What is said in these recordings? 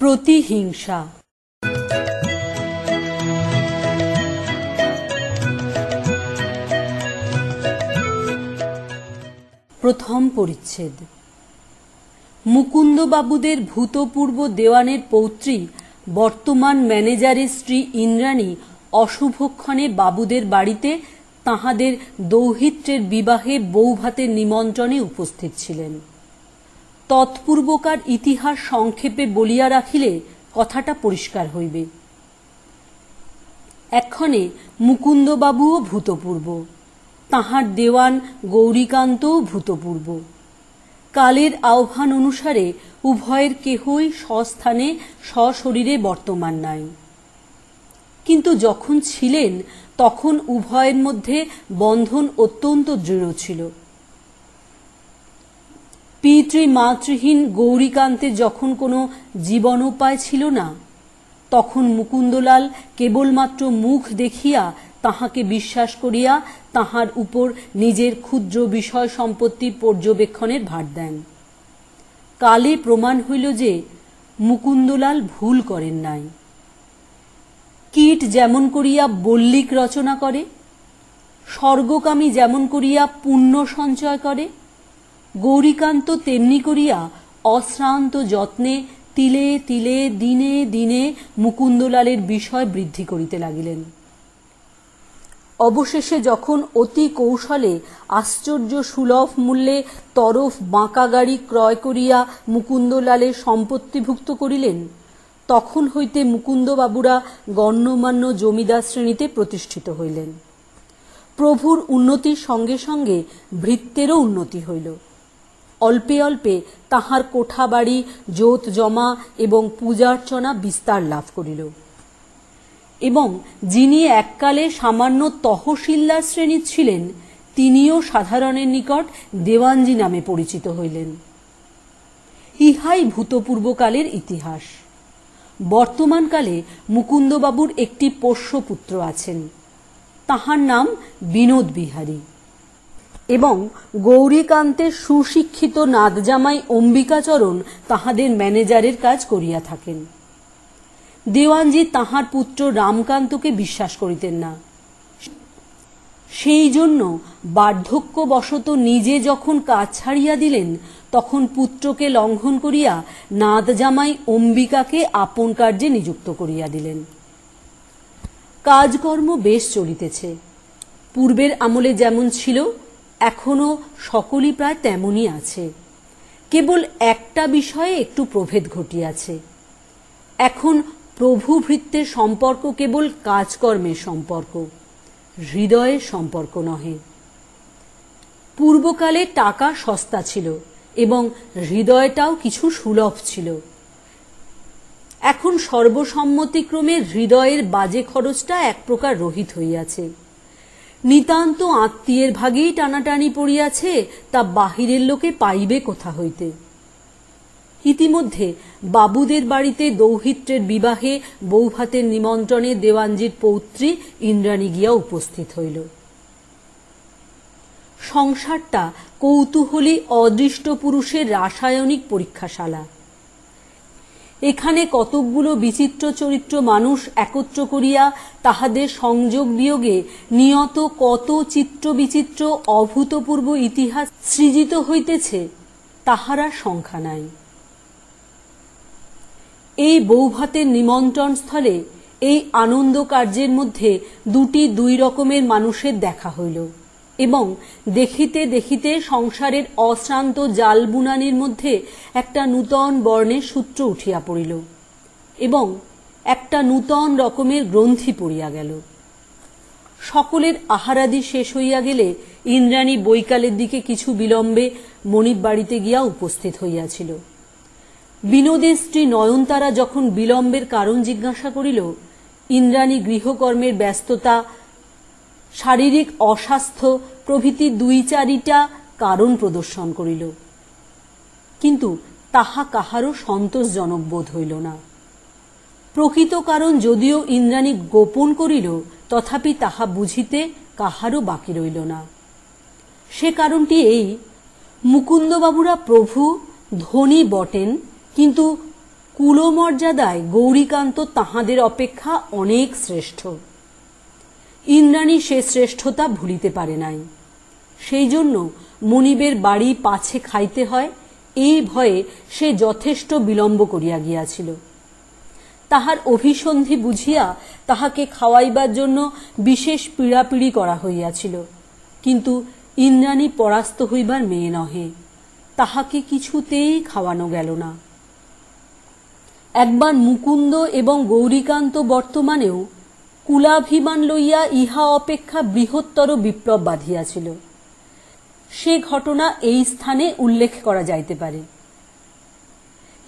প্রতিহিংসা। প্রথম পরিচ্ছেদ। মুকুন্দবাবুদের ভূতপূর্ব দেওয়ানের পৌত্রী বর্তমান ম্যানেজারের স্ত্রী ইন্দ্রাণী অশুভক্ষণে বাবুদের বাড়িতে তাহাদের দৌহিত্রের বিবাহে বৌভাতের নিমন্ত্রণে উপস্থিত ছিলেন। তৎপূর্বকার ইতিহাস সংক্ষেপে বলিয়া রাখিলে কথাটা পরিষ্কার হইবে। এক্ষণে মুকুন্দবাবুও ভূতপূর্ব, তাহার দেওয়ান গৌরীকান্তও ভূতপূর্ব। কালের আহ্বান অনুসারে উভয়ের কেহই স্বস্থানে সশরীরে বর্তমান নাই, কিন্তু যখন ছিলেন তখন উভয়ের মধ্যে বন্ধন অত্যন্ত দৃঢ় ছিল। পিতৃমাতৃহীন গৌরীকান্তের যখন কোনো জীবনোপায় ছিল না, তখন মুকুন্দলাল কেবলমাত্র মুখ দেখিয়া তাহাকে বিশ্বাস করিয়া তাহার উপর নিজের ক্ষুদ্র বিষয় সম্পত্তি পর্যবেক্ষণের ভার দেন। কালে প্রমাণ হইল যে মুকুন্দলাল ভুল করেন নাই। কীট যেমন করিয়া বল্লিক রচনা করে, স্বর্গকামী যেমন করিয়া পুণ্য সঞ্চয় করে, গৌরীকান্ত তেমনি করিয়া অশ্রান্ত যত্নে তিলে তিলে দিনে দিনে মুকুন্দলালের বিষয় বৃদ্ধি করিতে লাগিলেন। অবশেষে যখন অতি কৌশলে আশ্চর্য সুলভ মূল্যে তরফ বাঁকা গাড়ি ক্রয় করিয়া মুকুন্দলালের সম্পত্তিভুক্ত করিলেন, তখন হইতে মুকুন্দবাবুরা গণ্যমান্য জমিদার শ্রেণীতে প্রতিষ্ঠিত হইলেন। প্রভুর উন্নতির সঙ্গে সঙ্গে ভৃত্যেরও উন্নতি হইল। অল্পে অল্পে তাহার কোঠা বাড়ি, জোত জমা এবং পূজার্চনা বিস্তার লাভ করিল, এবং যিনি এককালে সামান্য তহসিলদার শ্রেণীর ছিলেন, তিনিও সাধারণের নিকট দেওয়ানজি নামে পরিচিত হইলেন। ইহাই ভূতপূর্বকালের ইতিহাস। বর্তমানকালে মুকুন্দবাবুর একটি পোষ্যপুত্র আছেন, তাহার নাম বিনোদ বিহারী, এবং গৌরীকান্তের সুশিক্ষিত নাতজামাই অম্বিকাচরণ তাহাদের ম্যানেজারের কাজ করিয়া থাকেন। দেওয়ানজি তাহার পুত্র রামকান্তকে বিশ্বাস করিতেন না। সেই জন্য বার্ধক্যবশত নিজে যখন কাজ ছাড়িয়া দিলেন, তখন পুত্রকে লঙ্ঘন করিয়া নাতজামাই অম্বিকাকে আপন কার্যে নিযুক্ত করিয়া দিলেন। কাজকর্ম বেশ চলিতেছে। পূর্বের আমলে যেমন ছিল, এখনো সকলই প্রায় তেমনই আছে। কেবল একটা বিষয়ে একটু প্রভেদ ঘটিয়াছে। এখন প্রভু ভৃত্যের সম্পর্ক কেবল কাজকর্মের সম্পর্ক, হৃদয়ের সম্পর্ক নহে। পূর্বকালে টাকা সস্তা ছিল এবং হৃদয়টাও কিছু সুলভ ছিল। এখন সর্বসম্মতিক্রমে হৃদয়ের বাজে খরচটা এক প্রকার রহিত হইয়াছে। নিতান্ত আত্মীয়ের ভাগেই টানাটানি পড়িয়াছে, তা বাহিরের লোকে পাইবে কোথা হইতে। ইতিমধ্যে বাবুদের বাড়িতে দৌহিত্রের বিবাহে বৌভাতের নিমন্ত্রণে দেওয়ানজির পৌত্রী ইন্দ্রাণী গিয়া উপস্থিত হইল। সংসারটা কৌতূহলী অদৃষ্ট পুরুষের রাসায়নিক পরীক্ষাশালা। এখানে কতকগুলো বিচিত্র চরিত্র মানুষ একত্র করিয়া তাহাদের সংযোগ বিয়োগে নিয়ত কত চিত্র বিচিত্র অভূতপূর্ব ইতিহাস সৃজিত হইতেছে, তাহার আর সংখ্যা নাই। এই বৌভাতের নিমন্ত্রণ স্থলে এই আনন্দ কার্যের মধ্যে দুই রকমের মানুষের দেখা হইল, এবং দেখিতে দেখিতে সংসারের অশ্রান্ত জাল বুনানির মধ্যে একটা নূতন বর্ণের সূত্র উঠিয়া পড়িল, এবং একটা নূতন রকমের গ্রন্থি পড়িয়া গেল। সকলের আহারাদি শেষ হইয়া গেলে ইন্দ্রাণী বৈকালের দিকে কিছু বিলম্বে মনিব বাড়িতে গিয়া উপস্থিত হইয়াছিল। বিনোদের স্ত্রী নয়নতারা যখন বিলম্বের কারণ জিজ্ঞাসা করিল, ইন্দ্রাণী গৃহকর্মের ব্যস্ততা, শারীরিক অস্বাস্থ্য প্রভৃতি 2-4টা কারণ প্রদর্শন করিল, কিন্তু তাহা কাহারও সন্তোষজনক বোধ হইল না। প্রকৃত কারণ যদিও ইন্দ্রাণী গোপন করিল, তথাপি তাহা বুঝিতে কাহারও বাকি রইল না। সে কারণটি এই, মুকুন্দবাবুরা প্রভু ধনী বটেন, কিন্তু কুলমর্যাদায় গৌরীকান্ত তাহাদের অপেক্ষা অনেক শ্রেষ্ঠ। ইন্দ্রাণী সে শ্রেষ্ঠতা ভুলিতে পারে নাই। সেই জন্য মনিবের বাড়ি পাছে খাইতে হয় এই ভয়ে সে যথেষ্ট বিলম্ব করিয়া গিয়াছিল। তাহার অভিসন্ধি বুঝিয়া তাহাকে খাওয়াইবার জন্য বিশেষ পীড়াপিড়ি করা হইয়াছিল, কিন্তু ইন্দ্রাণী পরাস্ত হইবার মেয়ে নহে, তাহাকে কিছুতেই খাওয়ানো গেল না। একবার মুকুন্দ এবং গৌরীকান্ত বর্তমানেও কুলাভিমান লইয়া ইহা অপেক্ষা বৃহত্তর বিপ্লব বাঁধিয়াছিল। সে ঘটনা এই স্থানে উল্লেখ করা যাইতে পারে।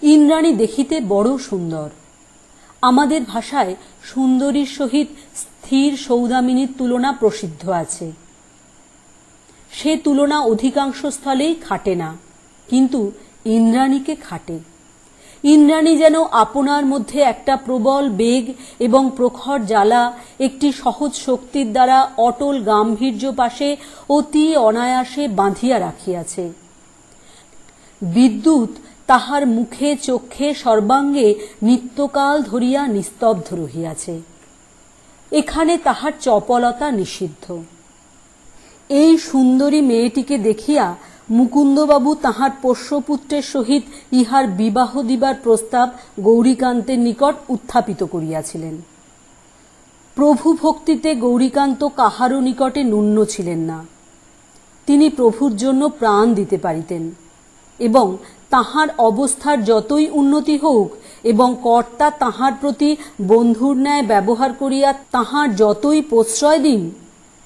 ইন্দ্রাণী দেখিতে বড় সুন্দর। আমাদের ভাষায় সুন্দরীর সহিত স্থির সৌদামিনীর তুলনা প্রসিদ্ধ আছে। সে তুলনা অধিকাংশ স্থলেই খাটে না, কিন্তু ইন্দ্রাণীকে খাটে। ইন্দ্রাণী যেন আপনার মধ্যে একটা প্রবল বেগ এবং প্রখর জ্বালা একটি সহজ শক্তির দ্বারা অটল গাম্ভীর্য পাশে অতি অনায়াসে বাঁধিয়া রাখিয়াছে। বিদ্যুৎ তাহার মুখে চক্ষে সর্বাঙ্গে নিত্যকাল ধরিয়া নিস্তব্ধ রহিয়াছে। এখানে তাহার চপলতা নিষিদ্ধ। এই সুন্দরী মেয়েটিকে দেখিয়া মুকুন্দবাবু তাহার পোষ্যপুত্রের সহিত ইহার বিবাহ দিবার প্রস্তাব গৌরীকান্তের নিকট উত্থাপিত করিয়াছিলেন। প্রভু ভক্তিতে গৌরীকান্ত কাহারও নিকটে ন্যূন ছিলেন না। তিনি প্রভুর জন্য প্রাণ দিতে পারিতেন, এবং তাহার অবস্থার যতই উন্নতি হোক এবং কর্তা তাহার প্রতি বন্ধুর ন্যায় ব্যবহার করিয়া তাহার যতই প্রশ্রয় দিন,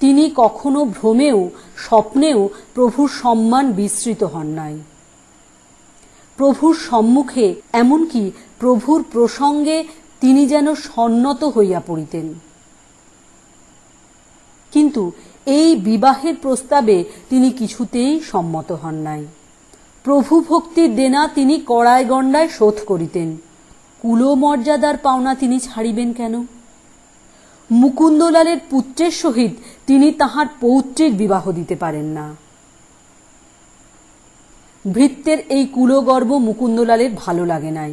তিনি কখনো ভ্রমেও স্বপ্নেও প্রভুর সম্মান বিস্মৃত হন নাই। প্রভুর সম্মুখে এমনকি প্রভুর প্রসঙ্গে তিনি যেন সন্নত হইয়া পড়িতেন। কিন্তু এই বিবাহের প্রস্তাবে তিনি কিছুতেই সম্মত হন নাই। প্রভু ভক্তির দেনা তিনি কড়ায় গণ্ডায় শোধ করিতেন, কুলমর্যাদার পাওনা তিনি ছাড়িবেন কেন? মুকুন্দলালের পুত্রের সহিত তিনি তাহার পৌত্রের বিবাহ দিতে পারেন না। ভৃত্যের এই কুলগর্ব মুকুন্দলালের ভালো লাগে নাই।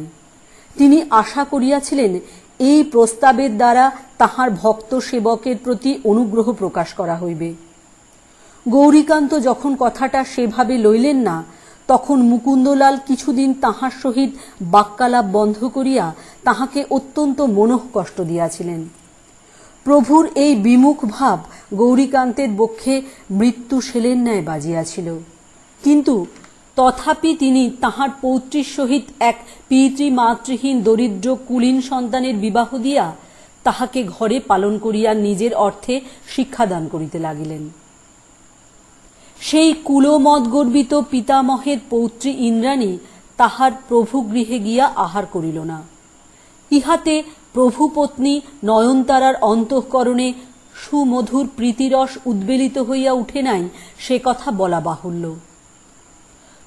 তিনি আশা করিয়াছিলেন এই প্রস্তাবের দ্বারা তাহার ভক্ত সেবকের প্রতি অনুগ্রহ প্রকাশ করা হইবে। গৌরীকান্ত যখন কথাটা সেভাবে লইলেন না, তখন মুকুন্দলাল কিছুদিন তাহার সহিত বাক্যালাপ বন্ধ করিয়া তাহাকে অত্যন্ত মনোকষ্ট দিয়াছিলেন। প্রভুর এই বিমুখ ভাব গৌরীকান্তের বক্ষে মৃত্যু শেলের ন্যায় বাজিয়াছিল, কিন্তু তথাপি তিনি তাহার পৌত্রীর সহিত এক পিতৃমাতৃহীন দরিদ্র কুলীন সন্তানের বিবাহ দিয়া তাহাকে ঘরে পালন করিয়া নিজের অর্থে শিক্ষাদান করিতে লাগিলেন। সেই কুলমদগর্বিত পিতামহের পৌত্রী ইন্দ্রাণী তাহার প্রভু গৃহে গিয়া আহার করিল না। ইহাতে প্রভুপত্নী নয়নতারার অন্তঃকরণে সুমধুর প্রীতিরস উদ্বেলিত হইয়া উঠে নাই, সে কথা বলা বাহুল্য।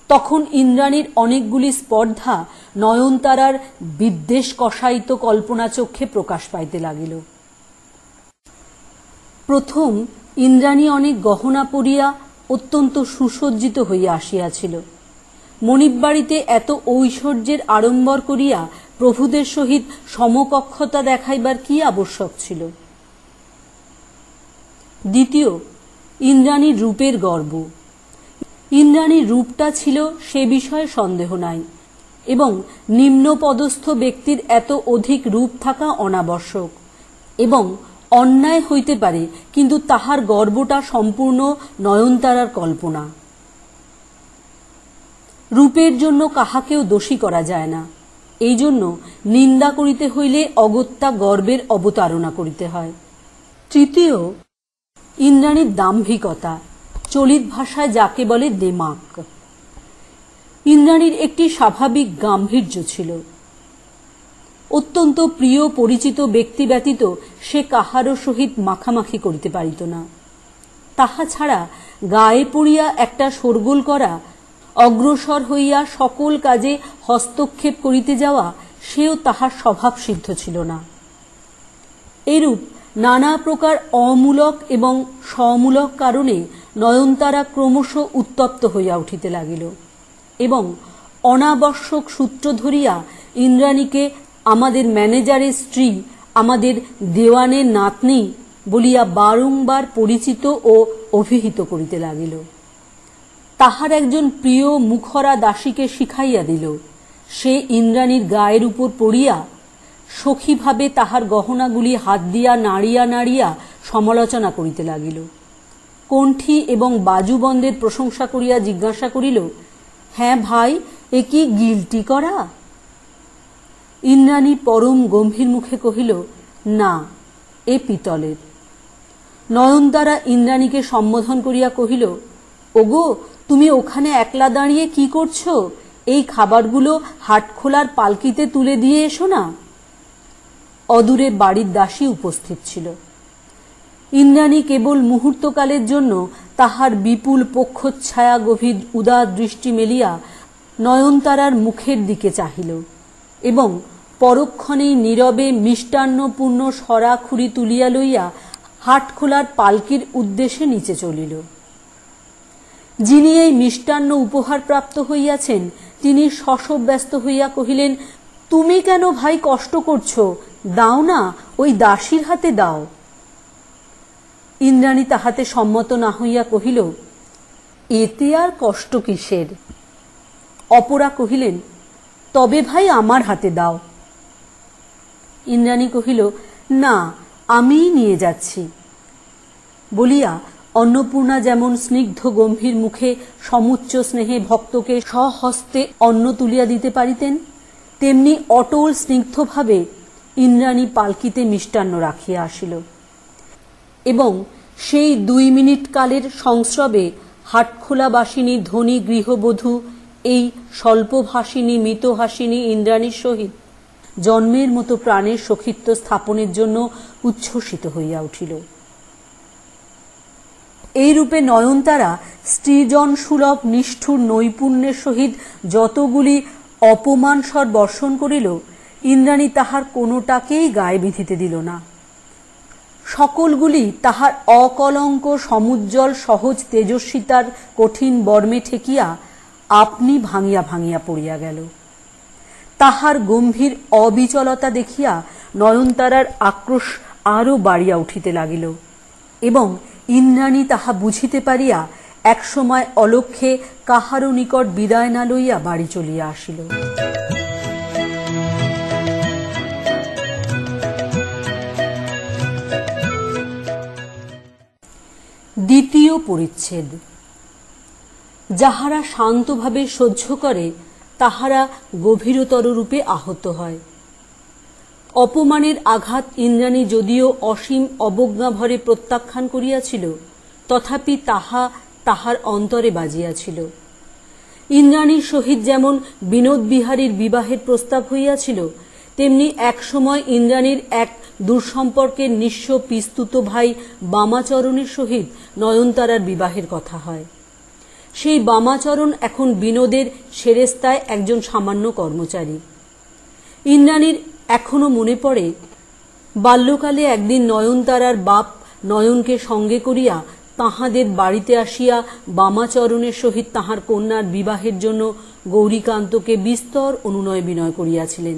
তখন ইন্দ্রাণীর অনেকগুলি স্পর্ধা নয়নতারার বিদ্বেষ কষায়িত কল্পনা চক্ষে প্রকাশ পাইতে লাগিল। প্রথম ইন্দ্রাণী অনেক গহনা পরিয়া অত্যন্ত সুসজ্জিত হইয়া আসিয়াছিল। মনিববাড়িতে এত ঐশ্বর্যের আড়ম্বর করিয়া প্রভুদের সহিত সমকক্ষতা দেখাইবার কি আবশ্যক ছিল? দ্বিতীয়, ইন্দ্রাণীর রূপের গর্ব। ইন্দ্রাণীর রূপটা ছিল সে বিষয়ে সন্দেহ নাই, এবং নিম্নপদস্থ ব্যক্তির এত অধিক রূপ থাকা অনাবশ্যক এবং অন্যায় হইতে পারে, কিন্তু তাহার গর্বটা সম্পূর্ণ নয়নতারার কল্পনা। রূপের জন্য কাহাকেও দোষী করা যায় না, এই জন্য নিন্দা করিতে হইলে অগত্যা গর্বের অবতারণা করিতে হয়। তৃতীয়, ইন্দ্রাণীর দাম্ভিকতা, চলিত ভাষায় যাকে বলে দেমাক। ইন্দ্রাণীর একটি স্বাভাবিক গাম্ভীর্য ছিল। অত্যন্ত প্রিয় পরিচিত ব্যক্তি ব্যতীত সে কাহারও সহিত মাখামাখি করিতে পারিত না। তাহা ছাড়া গায়ে পড়িয়া একটা শোরগোল করা, অগ্রসর হইয়া সকল কাজে হস্তক্ষেপ করিতে যাওয়া, সেও তাহার স্বভাব সিদ্ধ ছিল না। এরূপ নানা প্রকার অমূলক এবং সমূলক কারণে নয়নতারা ক্রমশ উত্তপ্ত হইয়া উঠিতে লাগিল, এবং অনাবশ্যক সূত্র ধরিয়া ইন্দ্রাণীকে আমাদের ম্যানেজারের স্ত্রী, আমাদের দেওয়ানের নাতনি বলিয়া বারংবার পরিচিত ও অভিহিত করিতে লাগিল। তাহার একজন প্রিয় মুখরা দাসীকে শিখাইয়া দিল। সে ইন্দ্রাণীর গায়ের উপর পড়িয়া সখীভাবে তাহার গহনাগুলি হাত দিয়া নাড়িয়া নাড়িয়া সমালোচনা করিতে লাগিল। কণ্ঠী এবং বাজুবন্দের প্রশংসা করিয়া জিজ্ঞাসা করিল, হ্যাঁ ভাই, এ কি গিলটি করা? ইন্দ্রাণী পরম গম্ভীর মুখে কহিল, না, এ পিতলের। নয়নতারা ইন্দ্রাণীকে সম্বোধন করিয়া কহিল, ওগো, তুমি ওখানে একলা দাঁড়িয়ে কি করছো? এই খাবারগুলো হাটখোলার পালকিতে তুলে দিয়ে এসো না। অদূরে বাড়ির দাসী উপস্থিত ছিল। ইন্দ্রাণী কেবল মুহূর্তকালের জন্য তাহার বিপুল পক্ষচ্ছায়া গভীর উদার দৃষ্টি মেলিয়া নয়নতারার মুখের দিকে চাহিল এবং পরক্ষণেই নীরবে মিষ্টান্নপূর্ণ সরাখুরি তুলিয়া লইয়া হাটখোলার পালকির উদ্দেশ্যে নিচে চলিল। যিনি এই মিষ্টান্ন উপহার প্রাপ্ত হইয়াছেন তিনি শশব্যস্ত হইয়া কহিলেন, তুমি কেন ভাই কষ্ট করছো? দাও না, ওই দাসীর হাতে দাও। ইন্দ্রাণী তাহাতে সম্মত না হইয়া কহিল, এতে আর কষ্ট কিসের? অপরা কহিলেন, তবে ভাই আমার হাতে দাও। ইন্দ্রাণী কহিল, না, আমিই নিয়ে যাচ্ছি। বলিয়া অন্নপূর্ণা যেমন স্নিগ্ধ গম্ভীর মুখে সমুচ্চ স্নেহে ভক্তকে স্বহস্তে অন্ন তুলিয়া দিতে পারিতেন, তেমনি অটল স্নিগ্ধভাবে ইন্দ্রাণী পালকিতে মিষ্টান্ন রাখিয়া আসিল এবং সেই 2 মিনিট কালের সংস্রবে হাটখোলাবাসিনী ধনী গৃহবধূ এই স্বল্পভাষিনী মিতহাসিনী ইন্দ্রাণীর সহিত জন্মের মতো প্রাণের সখিত্ব স্থাপনের জন্য উচ্ছ্বসিত হইয়া উঠিল। এইরূপে নয়নতারা স্ত্রীজন সুলভ নিষ্ঠুর নৈপুণ্যের সহিত যতগুলি অপমানস্বর বর্ষণ করিল, ইন্দ্রাণী তাহার কোনোটাকেই গায়ে বিঁধিতে দিল না। সকলগুলি তাহার অকলঙ্ক সমুজ্জ্বল সহজ তেজস্বিতার কঠিন বর্মে ঠেকিয়া আপনি ভাঙিয়া ভাঙিয়া পড়িয়া গেল। তাহার গম্ভীর অবিচলতা দেখিয়া নয়নতারার আক্রোশ আরো বাড়িয়া উঠিতে লাগিল এবং ইন্দ্রাণী তাহা বুঝিতে পারিয়া একসময় অলক্ষ্যে কাহারও নিকট বিদায় না লইয়া বাড়ি চলিয়া আসিল। দ্বিতীয় পরিচ্ছেদ। যাহারা শান্তভাবে সহ্য করে তাহারা গভীরতর রূপে আহত হয়। অপমানের আঘাত ইন্দ্রাণী যদিও অসীম অবজ্ঞাভরে প্রত্যাখ্যান করিয়াছিল, তথাপি তাহা তাহার অন্তরে বাজিয়াছিল। ইন্দ্রাণীর সহিত যেমন বিনোদবিহারীর বিবাহের প্রস্তাব হইয়াছিল, তেমনি একসময় ইন্দ্রাণীর এক দূরসম্পর্কের নিঃস্ব পিস্তুত ভাই বামাচরণের সহিত নয়নতারার বিবাহের কথা হয়। সেই বামাচরণ এখন বিনোদের সেরেস্তায় একজন সামান্য কর্মচারী। ইন্দ্রাণীর এখনো মনে পড়ে, বাল্যকালে একদিন নয়নতারার বাপ নয়নকে সঙ্গে করিয়া তাহাদের বাড়িতে আসিয়া বামাচরণের সহিত তাহার কন্যার বিবাহের জন্য গৌরীকান্তকে বিস্তর অনুনয় বিনয় করিয়াছিলেন।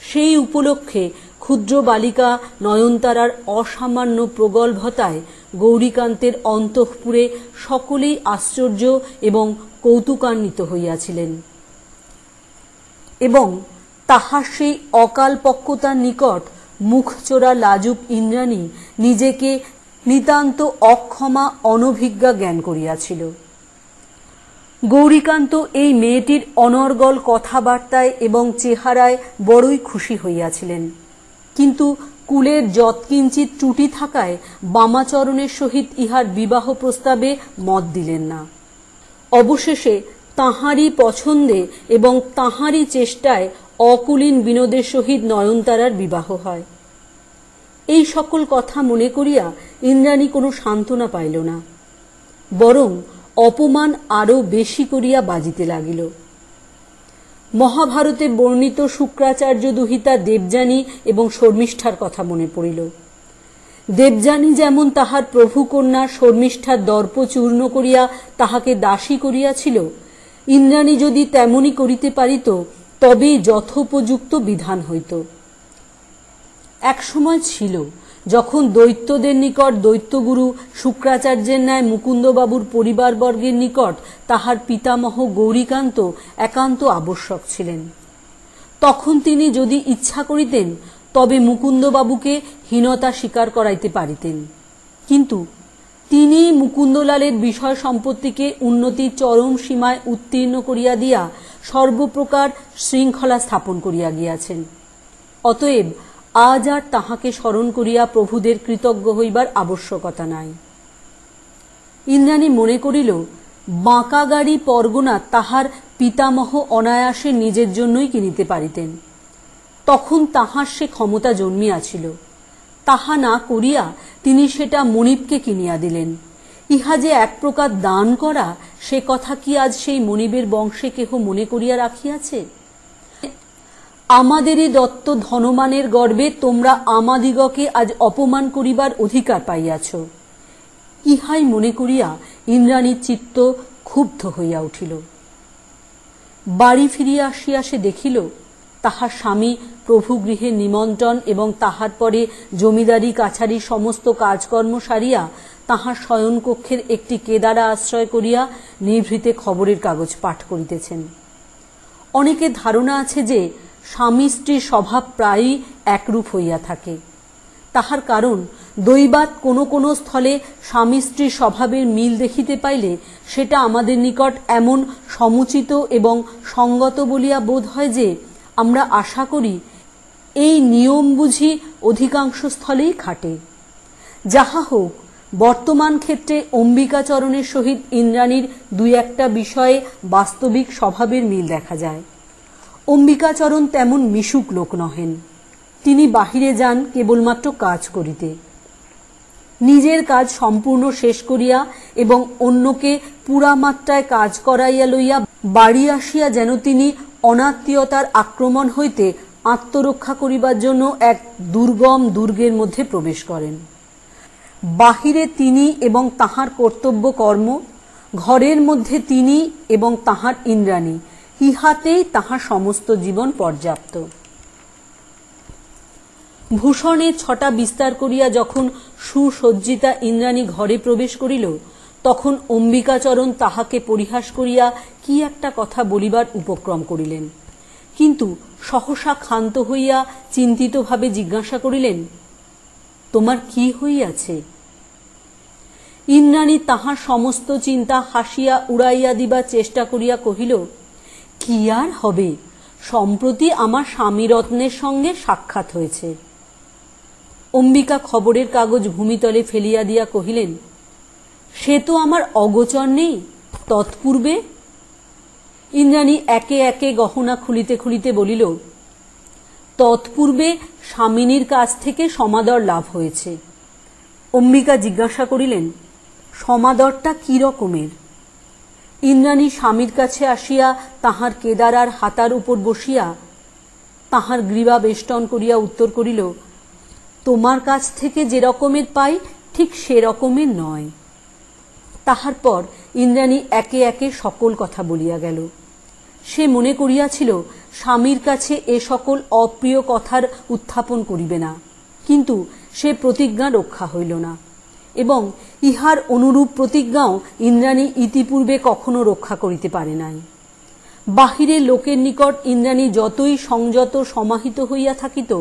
সেই উপলক্ষে ক্ষুদ্র বালিকা নয়নতারার অসামান্য প্রগল্ভতায় গৌরীকান্তের অন্তঃপুরে সকলেই আশ্চর্য এবং কৌতুকান্বিত হইয়াছিলেন এবং তাহার সেই অকালপক্বতার নিকট মুখচোরা লাজুক ইন্দ্রাণী নিজেকে নিতান্ত অক্ষমা অনভিজ্ঞা জ্ঞান করিয়াছিল। গৌরীকান্ত এই মেয়েটির অনর্গল কথাবার্তায় এবং চেহারায় বড়ই খুশি হইয়াছিলেন, কিন্তু কুলের যৎকিঞ্চিত ত্রুটি থাকায় বামাচরণের সহিত ইহার বিবাহ প্রস্তাবে মত দিলেন না। অবশেষে তাহারই পছন্দে এবং তাহারই চেষ্টায় অকুলীন বিনোদের সহিত নয়নতারার বিবাহ হয়। এই সকল কথা মনে করিয়া ইন্দ্রাণী কোনো সান্ত্বনা পাইল না, বরং অপমান আরো বেশি করিয়া বাজিতে লাগিল। মহাভারতে বর্ণিত শুক্রাচার্য দুহিতা দেবযানী এবং শর্মিষ্ঠার কথা মনে পড়িল। দেবযানী যেমন তাহার প্রভুকন্যা শর্মিষ্ঠার দর্প চূর্ণ করিয়া তাহাকে দাসী করিয়াছিল, ইন্দ্রাণী যদি তেমনি করিতে পারিত, তবেই যথোপযুক্ত বিধান হইত। এক সময় ছিল যখন দৈত্যদের নিকট দৈত্যগুরু শুক্রাচার্যের ন্যায় মুকুন্দবাবুর পরিবারবর্গের নিকট তাহার পিতামহ গৌরীকান্ত একান্ত আবশ্যক ছিলেন। তখন তিনি যদি ইচ্ছা করিতেন তবে মুকুন্দবাবুকে হীনতা স্বীকার করাইতে পারিতেন, কিন্তু তিনি মুকুন্দলালের বিষয় সম্পত্তিকে উন্নতির চরম সীমায় উত্তীর্ণ করিয়া দিয়া সর্বপ্রকার শৃঙ্খলা স্থাপন করিয়া গিয়াছেন। অতএব আজ আর তাহাকে স্মরণ করিয়া প্রভুদের কৃতজ্ঞ হইবার আবশ্যকতা নাই। ইন্দ্রাণী মনে করিল বাঁকা গাড়ি পরগনা তাহার পিতামহ অনায়াসে নিজের জন্যই কিনিতে পারিতেন। তখন তাহার সে ক্ষমতা জন্মিয়াছিল। তাহা না করিয়া তিনি সেটা মনিবকে কিনিয়া দিলেন। ইহা যে এক প্রকার দান করা, সে কথা কি আজ সেই মনিবের বংশে কেহ মনে করিয়া রাখিয়াছে? আমাদেরই দত্ত ধনমানের গর্বে তোমরা আমাদিগকে আজ অপমান করিবার অধিকার পাইয়াছ। ইহাই মনে করিয়া ইন্দ্রাণীর চিত্ত ক্ষুব্ধ হইয়া উঠিল। বাড়ি ফিরিয়া আসিয়া সে দেখিল তাহার স্বামী প্রভু গৃহে নিমন্ত্রণ এবং তাহার পরে জমিদারি কাছারি সমস্ত কাজকর্ম সারিয়া তাহার শয়নকক্ষের একটি কেদারা আশ্রয় করিয়া নিভৃতে খবরের কাগজ পাঠ করিতেছেন। অনেকের ধারণা আছে যে স্বামী স্ত্রীর স্বভাব প্রায়ই একরূপ হইয়া থাকে। তাহার কারণ দৈবাৎ কোনো কোনো স্থলে স্বামী স্ত্রীর স্বভাবের মিল দেখিতে পাইলে সেটা আমাদের নিকট এমন সমুচিত এবং সঙ্গত বলিয়া বোধ হয় যে আমরা আশা করি এই নিয়ম বুঝি অধিকাংশ স্থলেই খাটে। যাহা হোক, বর্তমান ক্ষেত্রে অম্বিকাচরণের সহিত ইন্দ্রাণীর দুই একটা বিষয়ে বাস্তবিক স্বভাবের মিল দেখা যায়। অম্বিকাচরণ তেমন মিশুক লোক নহেন। তিনি বাহিরে যান কেবলমাত্র কাজ করিতে। নিজের কাজ সম্পূর্ণ শেষ করিয়া এবং অন্যকে পুরা মাত্রায় কাজ করাইয়া লইয়া বাড়ি আসিয়া যেন তিনি অনাত্মীয়তার আক্রমণ হইতে আত্মরক্ষা করিবার জন্য এক দুর্গম দুর্গের মধ্যে প্রবেশ করেন। বাহিরে তিনি এবং তাহার কর্তব্য কর্ম, ঘরের মধ্যে তিনি এবং তাহার ইন্দ্রাণী, ইহাতেই তাহার সমস্ত জীবন পর্যাপ্ত। ভূষণের ছটা বিস্তার করিয়া যখন সুসজ্জিতা ইন্দ্রাণী ঘরে প্রবেশ করিল, তখন অম্বিকাচরণ তাহাকে পরিহাস করিয়া কি একটা কথা বলিবার উপক্রম করিলেন, কিন্তু সহসা ক্ষান্ত হইয়া চিন্তিতভাবে জিজ্ঞাসা করিলেন, তোমার কি হইয়াছে? ইন্দ্রাণী তাহার সমস্ত চিন্তা হাসিয়া উড়াইয়া দিবার চেষ্টা করিয়া কহিল, কি আর হবে, সম্প্রতি আমার স্বামীরত্নের সঙ্গে সাক্ষাৎ হয়েছে। অম্বিকা খবরের কাগজ ভূমিতলে ফেলিয়া দিয়া কহিলেন, সে তো আমার অগোচর নেই, তৎপূর্বে? ইন্দ্রাণী একে একে গহনা খুলিতে খুলিতে বলিল, তৎপূর্বে স্বামিনীর কাছ থেকে সমাদর লাভ হয়েছে। অম্বিকা জিজ্ঞাসা করিলেন, সমাদরটা কি রকমের? ইন্দ্রাণী স্বামীর কাছে আসিয়া তাহার কেদারার হাতার উপর বসিয়া তাহার গ্রীবা বেষ্টন করিয়া উত্তর করিল, তোমার কাছ থেকে যে রকমের পাই ঠিক সে রকমের নয়। তাহার পর ইন্দ্রাণী একে একে সকল কথা বলিয়া গেল। সে মনে করিয়াছিল স্বামীর কাছে এ সকল অপ্রিয় কথার উত্থাপন করিবে না, কিন্তু সে প্রতিজ্ঞা রক্ষা হইল না, এবং ইহার অনুরূপ প্রতিজ্ঞাও ইন্দ্রাণী ইতিপূর্বে কখনো রক্ষা করিতে পারে নাই। বাহিরের লোকের নিকট ইন্দ্রাণী যতই সংযত সমাহিত হইয়া থাকিত,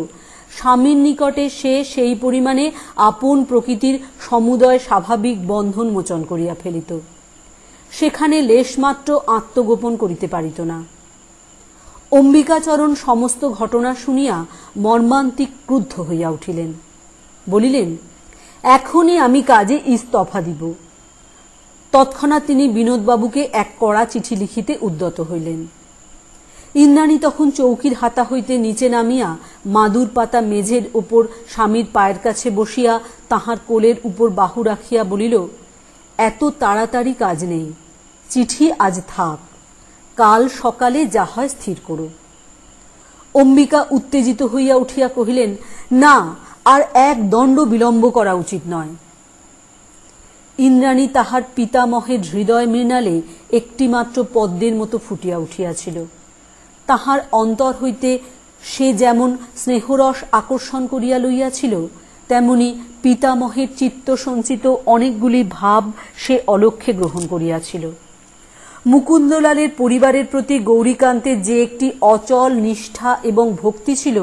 স্বামীর নিকটে সে সেই পরিমাণে আপন প্রকৃতির সমুদয় স্বাভাবিক বন্ধন মোচন করিয়া ফেলিত। সেখানে লেশমাত্র আত্মগোপন করিতে পারিত না। অম্বিকাচরণ সমস্ত ঘটনা শুনিয়া মর্মান্তিক ক্রুদ্ধ হইয়া উঠিলেন। বলিলেন, এখনই আমি কাজে ইস্তফা দিব। তৎক্ষণাৎ তিনি বিনোদবাবুকে এক কড়া চিঠি লিখিতে উদ্যত হইলেন। ইন্দ্রাণী তখন চৌকির হাতা হইতে নিচে নামিয়া মাদুর পাতা মেঝের উপর স্বামীর পায়ের কাছে বসিয়া তাহার কোলের উপর বাহু রাখিয়া বলিল, এত তাড়াতাড়ি কাজ নেই, চিঠি আজ থাক, কাল সকালে যা হয় স্থির করো। অম্বিকা উত্তেজিত হইয়া উঠিয়া কহিলেন, না, আর এক দণ্ড বিলম্ব করা উচিত নয়। ইন্দ্রাণী তাহার পিতামহের হৃদয় মৃণালে একটিমাত্র পদ্মের মতো ফুটিয়া উঠিয়াছিল। তাহার অন্তর হইতে সে যেমন স্নেহরস আকর্ষণ করিয়া লইয়াছিল, তেমনি পিতামহের চিত্ত সঞ্চিত অনেকগুলি ভাব সে অলক্ষ্যে গ্রহণ করিয়াছিল। মুকুন্দলালের পরিবারের প্রতি গৌরীকান্তের যে একটি অচল নিষ্ঠা এবং ভক্তি ছিল,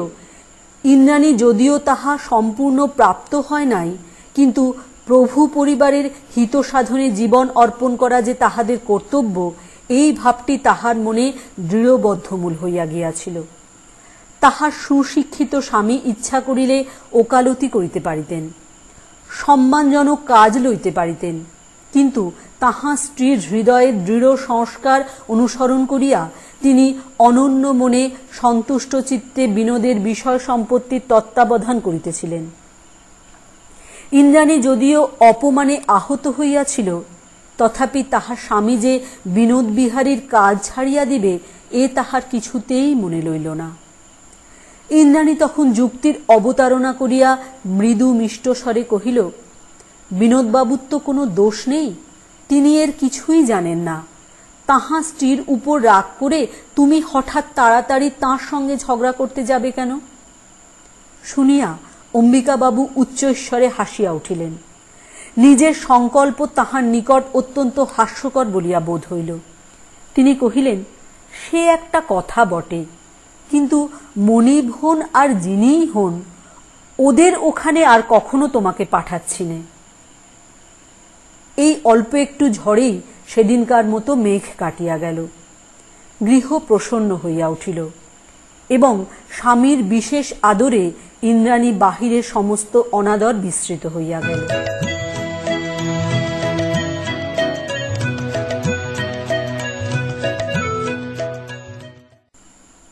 ইন্দ্রাণী যদিও তাহা সম্পূর্ণ প্রাপ্ত হয় নাই, কিন্তু প্রভু পরিবারের হিত সাধনে জীবন অর্পণ করা যে তাহাদের কর্তব্য, এই ভাবটি তাহার মনে দৃঢ়বদ্ধমূল হইয়া গিয়াছিল। তাহার সুশিক্ষিত স্বামী ইচ্ছা করিলে ওকালতি করিতে পারিতেন, সম্মানজনক কাজ লইতে পারিতেন, কিন্তু তাহার স্ত্রীর হৃদয়ে দৃঢ় সংস্কার অনুসরণ করিয়া তিনি অনন্য মনে সন্তুষ্ট চিত্তে বিনোদের বিষয় সম্পত্তির তত্ত্বাবধান করিতেছিলেন। ইন্দ্রাণী যদিও অপমানে আহত হইয়াছিল, তথাপি তাহার স্বামী যে বিনোদ বিহারীর কাজ ছাড়িয়া দিবে, এ তাহার কিছুতেই মনে লইল না। ইন্দ্রাণী তখন যুক্তির অবতারণা করিয়া মৃদু মিষ্ট স্বরে কহিল, বিনোদবাবুর তো কোনো দোষ নেই, তিনি এর কিছুই জানেন না। তাহার স্ত্রীর উপর রাগ করে তুমি হঠাৎ তাড়াতাড়ি তাঁর সঙ্গে ঝগড়া করতে যাবে কেন? শুনিয়া অম্বিকাবাবু উচ্চৈঃস্বরে হাসিয়া উঠিলেন। নিজের সংকল্প তাহার নিকট অত্যন্ত হাস্যকর বলিয়া বোধ হইল। তিনি কহিলেন, সে একটা কথা বটে, কিন্তু মনিব হন আর যিনিই হন, ওদের ওখানে আর কখনো তোমাকে পাঠাচ্ছি না। এই অল্প একটু ঝড়েই সেদিনকার মতো মেঘ কাটিয়া গেল। গৃহ প্রসন্ন হইয়া উঠিল এবং স্বামীর বিশেষ আদরে ইন্দ্রাণী বাহিরে সমস্ত অনাদর বিস্তৃত হইয়া গেল।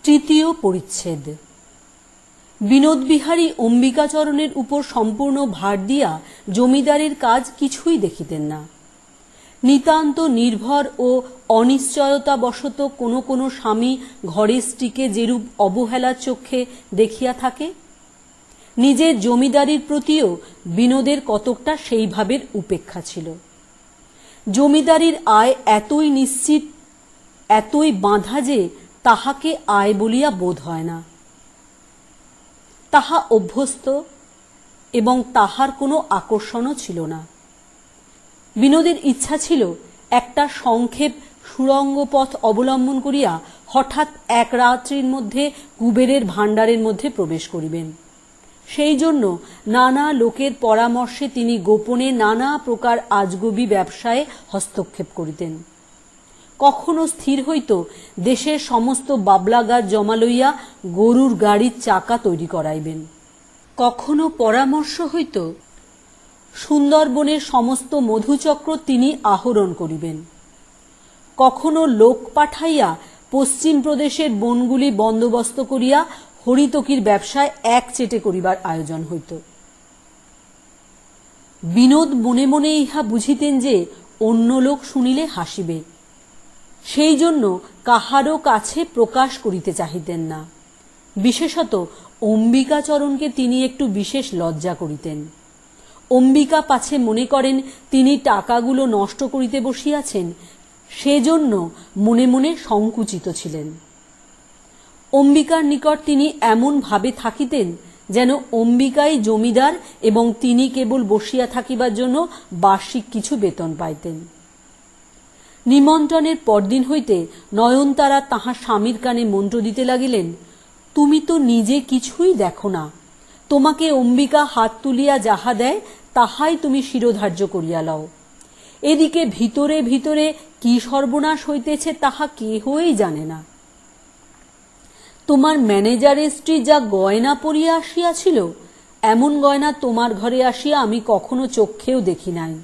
তৃতীয় পরিচ্ছেদ। বিনোদ বিহারী অম্বিকাচরণের উপর সম্পূর্ণ ভার দিয়া জমিদারের কাজ কিছুই দেখিতেন না। নিতান্ত নির্ভর ও অনিশ্চয়তাবশত কোনো কোনো স্বামী ঘরের স্ত্রীকে যেরূপ অবহেলার চক্ষে দেখিয়া থাকে, নিজের জমিদারির প্রতিও বিনোদের কতকটা সেই ভাবের উপেক্ষা ছিল। জমিদারির আয় এতই নিশ্চিত, এতই বাঁধা যে তাহাকে আয় বলিয়া বোধ হয় না। তাহা অভ্যস্ত এবং তাহার কোনো আকর্ষণও ছিল না। বিনোদের ইচ্ছা ছিল একটা সংক্ষেপ সুড়ঙ্গ পথ অবলম্বন করিয়া হঠাৎ এক রাত্রির মধ্যে কুবেরের ভাণ্ডারের মধ্যে প্রবেশ করিবেন। সেই জন্য নানা লোকের পরামর্শে তিনি গোপনে নানা প্রকার আজগুবি ব্যবসায়ে হস্তক্ষেপ করিতেন। কখনো স্থির হইত দেশের সমস্ত বাবলাগাছ জমা লইয়া গরুর গাড়ির চাকা তৈরি করাইবেন। কখনো পরামর্শ হইত সুন্দরবনের সমস্ত মধুচক্র তিনি আহরণ করিবেন। কখনো লোক পাঠাইয়া পশ্চিম প্রদেশের বনগুলি বন্দোবস্ত করিয়া হরিতকির ব্যবসায় এক চেটে করিবার আয়োজন হইত। বিনোদ মনে মনে ইহা বুঝিতেন যে অন্য লোক শুনিলে হাসিবে, সেই জন্য কাহারও কাছে প্রকাশ করিতে চাহিতেন না। বিশেষত অম্বিকাচরণকে তিনি একটু বিশেষ লজ্জা করিতেন। অম্বিকা পাছে মনে করেন তিনি টাকাগুলো নষ্ট করিতে বসিয়াছেন, সেজন্য মনে মনে সংকুচিত ছিলেন। অম্বিকার নিকট তিনি এমন ভাবে থাকিতেন যেন অম্বিকাই জমিদার এবং তিনি কেবল বসিয়া থাকিবার জন্য বার্ষিক কিছু বেতন পাইতেন। নিমন্ত্রণের পরদিন হইতে নয়নতারা তাহার স্বামীর কানে মন্ত্র দিতে লাগিলেন, তুমি তো নিজে কিছুই দেখো না, তোমাকে অম্বিকা হাত তুলিয়া যাহা দেয় তাহাই তুমি শিরোধার্য করিয়া লও। এদিকে ভিতরে ভিতরে কি সর্বনাশ হইতেছে তাহা কেহই জানে না। তোমার ম্যানেজারের স্ত্রী যা গয়না পরিয়া আসিয়াছিল, এমন গয়না তোমার ঘরে আসিয়া আমি কখনো চক্ষেও দেখি নাই।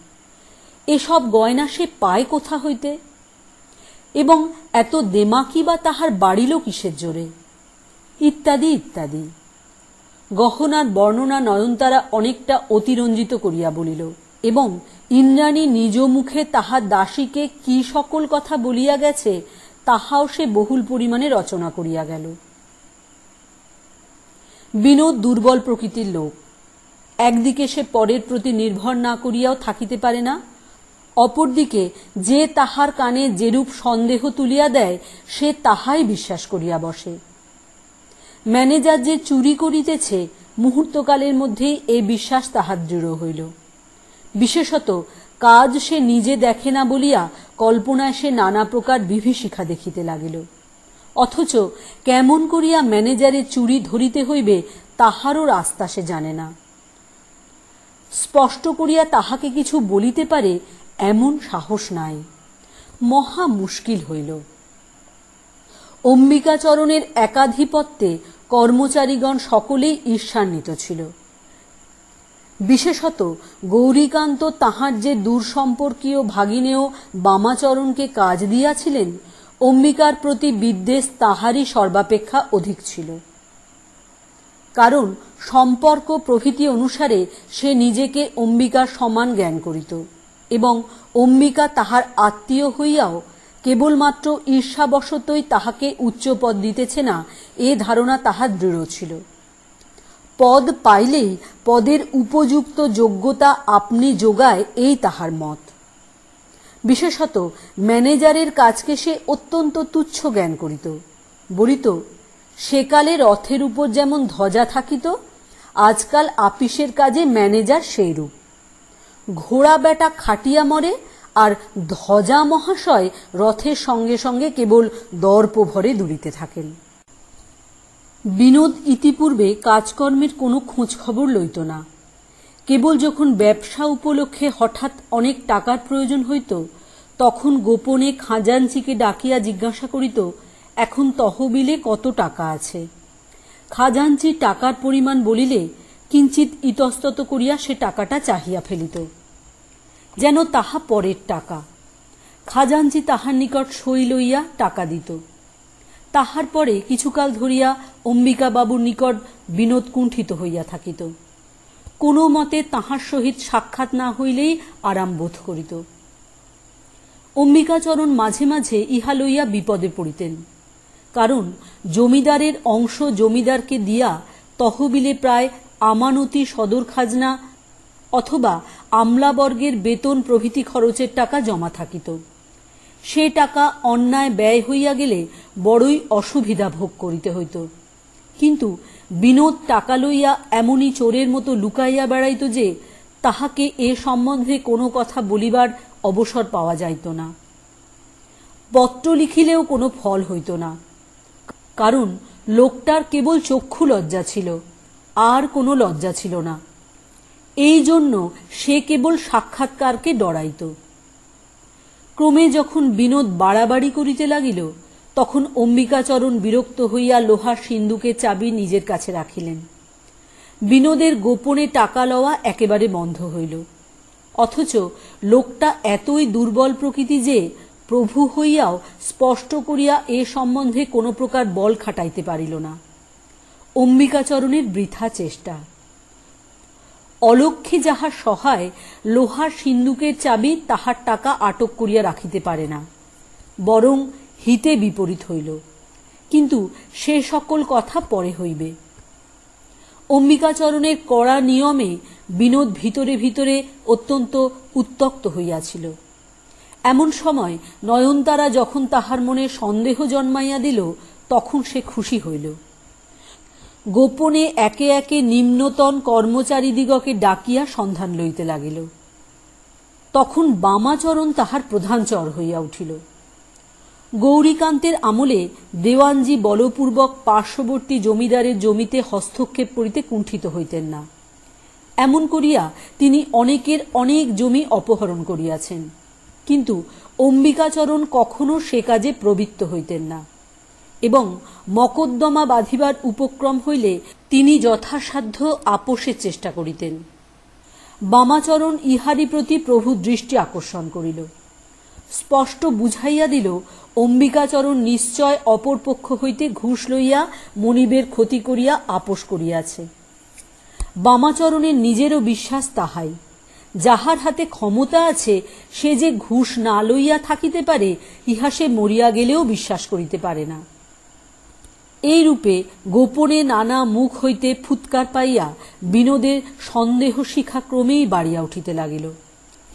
এসব গয়না সে পায় কোথা হইতে, এবং এত দেমাকি বা তাহার বাড়িল কিসের জোরে, ইত্যাদি ইত্যাদি। গহনার বর্ণনা নয়নতারা অনেকটা অতিরঞ্জিত করিয়া বলিল এবং ইন্দ্রাণী নিজ মুখে তাহার দাসীকে কি সকল কথা বলিয়া গেছে তাহাও সে বহুল পরিমাণে রচনা করিয়া গেল। বিনোদ দুর্বল প্রকৃতির লোক। একদিকে সে পরের প্রতি নির্ভর না করিয়াও থাকিতে পারে না, অপরদিকে যে তাহার কানে যেরূপ সন্দেহ তুলিয়া দেয় সে তাহাই বিশ্বাস করিয়া বসে। ম্যানেজার যে চুরি করিতেছে মুহূর্তকালের মধ্যেই এই বিশ্বাস তাহার দৃঢ় হইল। বিশেষত কাজ সে নিজে দেখে না বলিয়া কল্পনায় সে নানা প্রকার বিভীষিকা দেখিতে লাগিল। অথচ কেমন করিয়া ম্যানেজারের চুরি ধরিতে হইবে তাহারও রাস্তা সে জানে না। স্পষ্ট করিয়া তাহাকে কিছু বলিতে পারে এমন সাহস নাই। মহা মুশকিল হইল। অম্বিকাচরণের একাধিপত্যে কর্মচারীগণ সকলেই ঈর্ষান্বিত ছিল। বিশেষত গৌরীকান্ত তাহার যে দূরসম্পর্কীয় ভাগিনেয় বামাচরণকে কাজ দিয়াছিলেন, অম্বিকার প্রতি বিদ্বেষ তাহারই সর্বাপেক্ষা অধিক ছিল। কারণ সম্পর্ক প্রভৃতি অনুসারে সে নিজেকে অম্বিকার সমান জ্ঞান করিত এবং অম্বিকা তাহার আত্মীয় হইয়াও কেবলমাত্র ঈর্ষাবশতই তাহাকে উচ্চ পদ দিতেছে না এ ধারণা তাহার দৃঢ় ছিল। পদ পাইলেই পদের উপযুক্ত যোগ্যতা আপনি যোগায় এই তাহার মত। বিশেষত ম্যানেজারের কাজকে সে অত্যন্ত তুচ্ছ জ্ঞান করিত। বলিত, সেকালে রথের উপর যেমন ধ্বজা থাকিত, আজকাল আপিসের কাজে ম্যানেজার সেই রূপ। ঘোড়া বেটা খাটিয়া মরে আর ধ্বজা মহাশয় রথের সঙ্গে সঙ্গে কেবল দর্প ভরে দুলিতে থাকেন। বিনোদ ইতিপূর্বে কাজকর্মের কোনো খোঁজ খবর লইত না। কেবল যখন ব্যবসা উপলক্ষে হঠাৎ অনেক টাকার প্রয়োজন হইত, তখন গোপনে খাজাঞ্চিকে ডাকিয়া জিজ্ঞাসা করিত, এখন তহবিলে কত টাকা আছে। খাজাঞ্চি টাকার পরিমাণ বলিলে কিঞ্চিত ইতস্তত করিয়া সে টাকাটা চাহিয়া ফেলিত, যেন তাহা পরের টাকা। খাজাঞ্চি তাহার নিকট সই লইয়া টাকা দিত। তাহার পরে কিছুকাল ধরিয়া অম্বিকাবাবুর নিকট বিনোদ কুণ্ঠিত হইয়া থাকিত। কোনো মতে তাহার সহিত সাক্ষাৎ না হইলেই আরাম বোধ করিত। অম্বিকাচরণ মাঝে মাঝে ইহা লইয়া বিপদে পড়িতেন। কারণ জমিদারের অংশ জমিদারকে দিয়া তহবিলে প্রায় আমানতি, সদর খাজনা অথবা আমলাবর্গের বেতন প্রভৃতি খরচের টাকা জমা থাকিত। সে টাকা অন্যায় ব্যয় হইয়া গেলে বড়ই অসুবিধা ভোগ করিতে হইত। কিন্তু বিনোদ টাকা লইয়া এমনই চোরের মতো লুকাইয়া বেড়াইত যে তাহাকে এ সম্বন্ধে কোনো কথা বলিবার অবসর পাওয়া যাইত না। পত্র লিখিলেও কোনো ফল হইত না। কারণ লোকটার কেবল চক্ষু লজ্জা ছিল, আর কোনো লজ্জা ছিল না। এই জন্য সে কেবল সাক্ষাৎকারকে ডরাইত। ক্রমে যখন বিনোদ বাড়াবাড়ি করিতে লাগিল, তখন অম্বিকাচরণ বিরক্ত হইয়া লোহার সিন্দুকের চাবি নিজের কাছে রাখিলেন। বিনোদের গোপনে টাকা লওয়া একেবারে বন্ধ হইল। অথচ লোকটা এতই দুর্বল প্রকৃতি যে প্রভু হইয়াও স্পষ্ট করিয়া এ সম্বন্ধে কোনো প্রকার বল খাটাইতে পারিল না। অম্বিকাচরণের বৃথা চেষ্টা। অলক্ষী যাহার সহায় লোহার সিন্দুকের চাবি তাহার টাকা আটক করিয়া রাখিতে পারে না, বরং হিতে বিপরীত হইল। কিন্তু সে সকল কথা পরে হইবে। অম্বিকাচরণের কড়া নিয়মে বিনোদ ভিতরে ভিতরে অত্যন্ত উত্তক্ত হইয়াছিল। এমন সময় নয়নতারা যখন তাহার মনে সন্দেহ জন্মাইয়া দিল, তখন সে খুশি হইল। গোপনে একে একে নিম্নতন কর্মচারীদিগকে ডাকিয়া সন্ধান লইতে লাগিল। তখন বামাচরণ তাহার প্রধান চর হইয়া উঠিল। গৌরীকান্তের আমলে দেওয়ানজি বলপূর্বক পার্শ্ববর্তী জমিদারের জমিতে হস্তক্ষেপ করিতে কুণ্ঠিত হইতেন না। এমন করিয়া তিনি অনেকের অনেক জমি অপহরণ করিয়াছেন, কিন্তু অম্বিকাচরণ কখনো সে কাজে প্রবৃত্ত হইতেন না এবং মকদ্দমা বাঁধিবার উপক্রম হইলে তিনি যথাসাধ্য আপোষের চেষ্টা করিতেন। বামাচরণ ইহারই প্রতি প্রভু দৃষ্টি আকর্ষণ করিল। স্পষ্ট বুঝাইয়া দিল, অম্বিকাচরণ নিশ্চয় অপর পক্ষ হইতে ঘুষ লইয়া মনিবের ক্ষতি করিয়া আপোষ করিয়াছে। বামাচরণের নিজেরও বিশ্বাস তাহাই। যাহার হাতে ক্ষমতা আছে সে যে ঘুষ না লইয়া থাকিতে পারে, ইহা সে মরিয়া গেলেও বিশ্বাস করিতে পারে না। এই রূপে গোপনে নানা মুখ হইতে ফুৎকার পাইয়া বিনোদের সন্দেহ শিখা ক্রমেই বাড়িয়া উঠিতে লাগিল।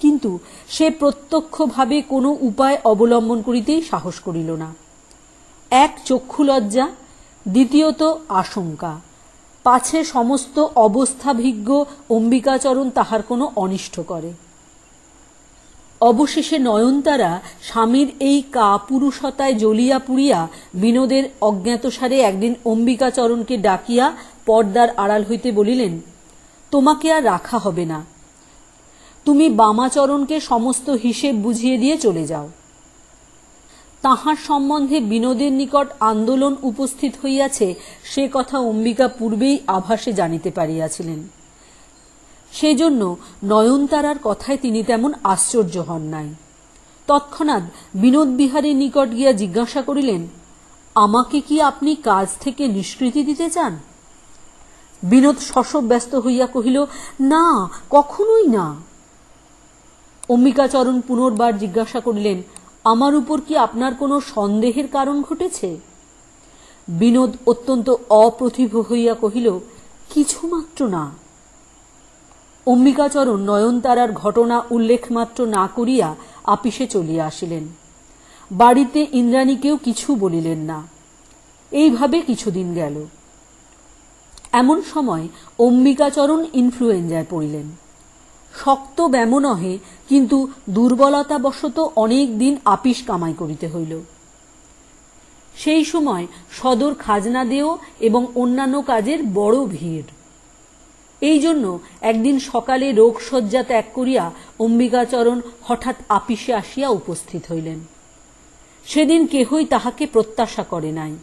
কিন্তু সে প্রত্যক্ষভাবে কোনো উপায় অবলম্বন করিতেই সাহস করিল না। এক চক্ষুলজ্জা, দ্বিতীয়ত আশঙ্কা, পাছে সমস্ত অবস্থাভিজ্ঞ অম্বিকাচরণ তাহার কোনো অনিষ্ট করে। অবশেষে নয়নতারা স্বামীর এই কাপুরুষতায় জ্বলিয়া পুড়িয়া বিনোদের অজ্ঞাতসারে একদিন অম্বিকাচরণকে ডাকিয়া পর্দার আড়াল হইতে বলিলেন, তোমাকে আর রাখা হবে না, তুমি বামাচরণকে সমস্ত হিসেব বুঝিয়ে দিয়ে চলে যাও। তাহার সম্বন্ধে বিনোদের নিকট আন্দোলন উপস্থিত হইয়াছে সে কথা অম্বিকা পূর্বেই আভাসে জানিতে পারিয়াছিলেন। সেজন্য নয়নতারার কথায় তিনি তেমন আশ্চর্য হন নাই। তৎক্ষণাৎ বিনোদ বিহারীর নিকট গিয়া জিজ্ঞাসা করিলেন, আমাকে কি আপনি কাজ থেকে নিষ্কৃতি দিতে চান? বিনোদ শশব ব্যস্ত হইয়া কহিল, না, কখনোই না। অম্বিকাচরণ পুনর্বার জিজ্ঞাসা করিলেন, আমার উপর কি আপনার কোনো সন্দেহের কারণ ঘটেছে? বিনোদ অত্যন্ত অপ্রতিভ হইয়া কহিল, কিছুমাত্র না। অম্বিকাচরণ নয়নতারার ঘটনা উল্লেখ মাত্র না করিয়া আপিসে চলিয়া আসিলেন। বাড়িতে ইন্দ্রাণীকেও কিছু বলিলেন না। এইভাবে কিছুদিন গেল। এমন সময় অম্বিকাচরণ ইনফ্লুয়েঞ্জায় পড়িলেন। শক্ত ব্যামো নহে, কিন্তু দুর্বলতাবশত অনেক দিন আপিস কামাই করিতে হইল। সেই সময় সদর খাজনা দেও এবং অন্যান্য কাজের বড় ভিড়। এই জন্য একদিন সকালে রোগশয্যা ত্যাগ করিয়া অম্বিকাচরণ হঠাৎ আপিসে আসিয়া উপস্থিত হইলেন। সেদিন কেহই তাহাকে প্রত্যাশা করে নাই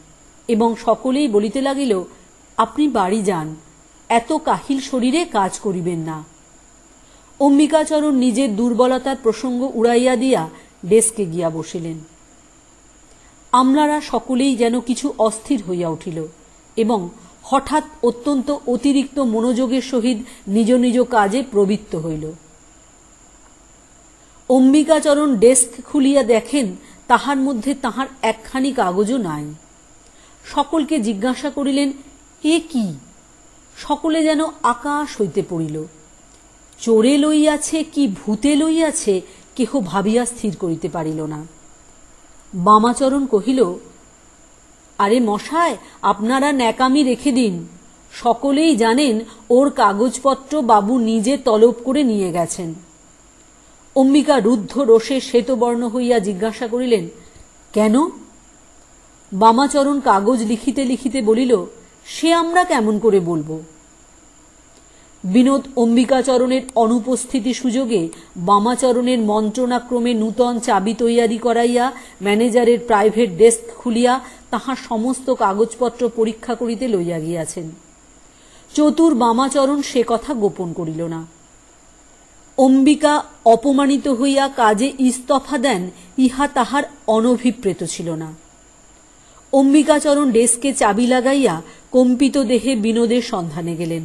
এবং সকলেই বলিতে লাগিল, আপনি বাড়ি যান, এত কাহিল শরীরে কাজ করিবেন না। অম্বিকাচরণ নিজের দুর্বলতার প্রসঙ্গ উড়াইয়া দিয়া ডেস্কে গিয়া বসিলেন। আমলারা সকলেই যেন কিছু অস্থির হইয়া উঠিল এবং হঠাৎ অত্যন্ত অতিরিক্ত মনোযোগের সহিত নিজ নিজ কাজে প্রবৃত্ত হইল। অম্বিকাচরণ ডেস্ক খুলিয়া দেখেন তাহার মধ্যে তাহার একখানি কাগজও নাই। সকলকে জিজ্ঞাসা করিলেন, এ কি? সকলে যেন আকাশ হইতে পড়িল। চোরে লইয়াছে কি ভূতে লইয়াছে কেহ ভাবিয়া স্থির করিতে পারিল না। বামাচরণ কহিল, আরে মশায়, আপনারা ন্যাকামি রেখে দিন, সকলেই জানেন ওর কাগজপত্র বাবু নিজে তলব করে নিয়ে গেছেন। অম্বিকা রুদ্ধ রোষে শ্বেতবর্ণ হইয়া জিজ্ঞাসা করিলেন, কেন? বামাচরণ কাগজ লিখিতে লিখিতে বলিল, সে আমরা কেমন করে বলবো? বিনোদ অম্বিকাচরণের অনুপস্থিতি সুযোগে বামাচরণের মন্ত্রণাক্রমে নূতন চাবি তৈয়ারি করাইয়া ম্যানেজারের প্রাইভেট ডেস্ক খুলিয়া তাহার সমস্ত কাগজপত্র পরীক্ষা করিতে লইয়া গিয়াছেন। চতুর বামাচরণ সে কথা গোপন করিল না। অম্বিকা অপমানিত হইয়া কাজে ইস্তফা দেন, ইহা তাহার অনভিপ্রেত ছিল না। অম্বিকাচরণ ডেস্কে চাবি লাগাইয়া কম্পিত দেহে বিনোদের সন্ধানে গেলেন।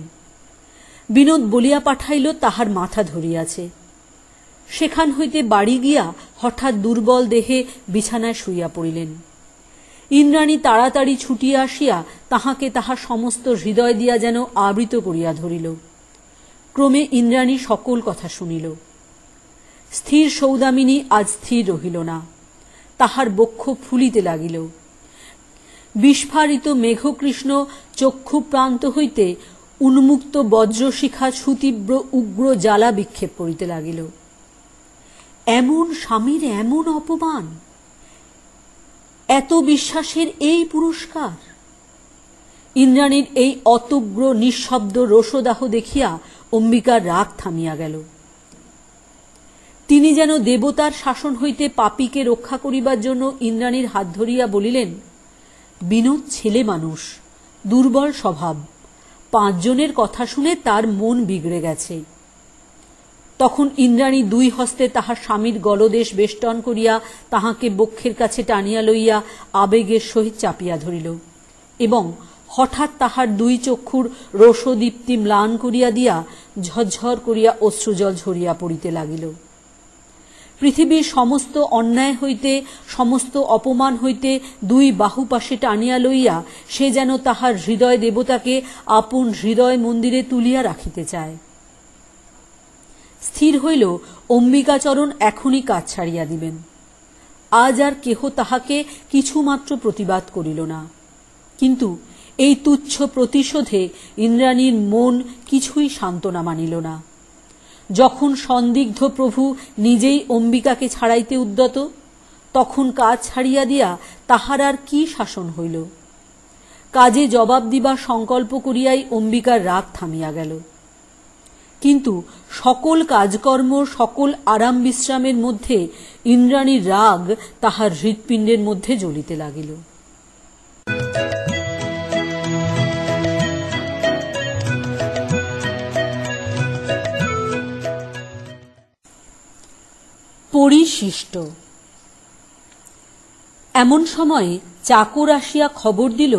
বিনোদ বলিয়া পাঠাইল তাহার মাথা ধরিয়াছে। সেখান হইতে বাড়ি গিয়া হঠাৎ দুর্বল দেহে বিছানায় শুইয়া পড়িলেন। ইন্দ্রাণী তাড়াতাড়ি ছুটিয়া আসিয়া তাহাকে তাহার সমস্ত হৃদয় দিয়া যেন আবৃত করিয়া ধরিল। ক্রমে ইন্দ্রাণী সকল কথা শুনিল। স্থির সৌদামিনী আজ স্থির রহিল না, তাহার বক্ষ ফুলিতে লাগিল। বিস্ফারিত মেঘকৃষ্ণ চক্ষু প্রান্ত হইতে উন্মুক্ত বজ্রশিখা সুতীব্র উগ্র জ্বালা বিক্ষেপ করিতে লাগিল। এমন স্বামীর এমন অপমান, এত বিশ্বাসের এই পুরস্কার! ইন্দ্রাণীর এই অতুগ্র নিঃশব্দ রোষদাহ দেখিয়া অম্বিকার রাগ থামিয়া গেল। তিনি যেন দেবতার শাসন হইতে পাপীকে রক্ষা করিবার জন্য ইন্দ্রাণীর হাত ধরিয়া বলিলেন, বিনোদ ছেলে মানুষ, দুর্বল স্বভাব, 5 জনের কথা শুনে তার মন বিগড়ে গেছে। তখন ইন্দ্রাণী 2 হস্তে তাহার স্বামীর গলদেশ বেষ্টন করিয়া তাহাকে বক্ষের কাছে টানিয়া লইয়া আবেগের সহিত চাপিয়া ধরিল এবং হঠাৎ তাহার 2 চক্ষুর রোষদীপ্তি ম্লান করিয়া দিয়া ঝরঝর করিয়া অশ্রুজল ঝরিয়া পড়িতে লাগিল। পৃথিবীর সমস্ত অন্যায় হইতে, সমস্ত অপমান হইতে 2 বাহু পাশে টানিয়া লইয়া সে যেন তাহার হৃদয় দেবতাকে আপন হৃদয় মন্দিরে তুলিয়া রাখিতে চায়। স্থির হইল অম্বিকাচরণ এখনই কাজ ছাড়িয়া দিবেন। আজ আর কেহ তাহাকে কিছুমাত্র প্রতিবাদ করিল না। কিন্তু এই তুচ্ছ প্রতিশোধে ইন্দ্রাণীর মন কিছুই সান্ত্বনা মানিল না। যখন সন্দিগ্ধ প্রভু নিজেই অম্বিকাকে ছাড়াইতে উদ্যত, তখন কাজ ছাড়িয়া দিয়া তাহার আর কি শাসন হইল। কাজে জবাব দিবার সংকল্প করিয়াই অম্বিকার রাগ থামিয়া গেল। কিন্তু সকল কাজকর্ম, সকল আরাম বিশ্রামের মধ্যে ইন্দ্রাণীর রাগ তাহার হৃৎপিণ্ডের মধ্যে জ্বলিতে লাগিল। পরিশিষ্ট। এমন সময়ে চাকর আসিয়া খবর দিল,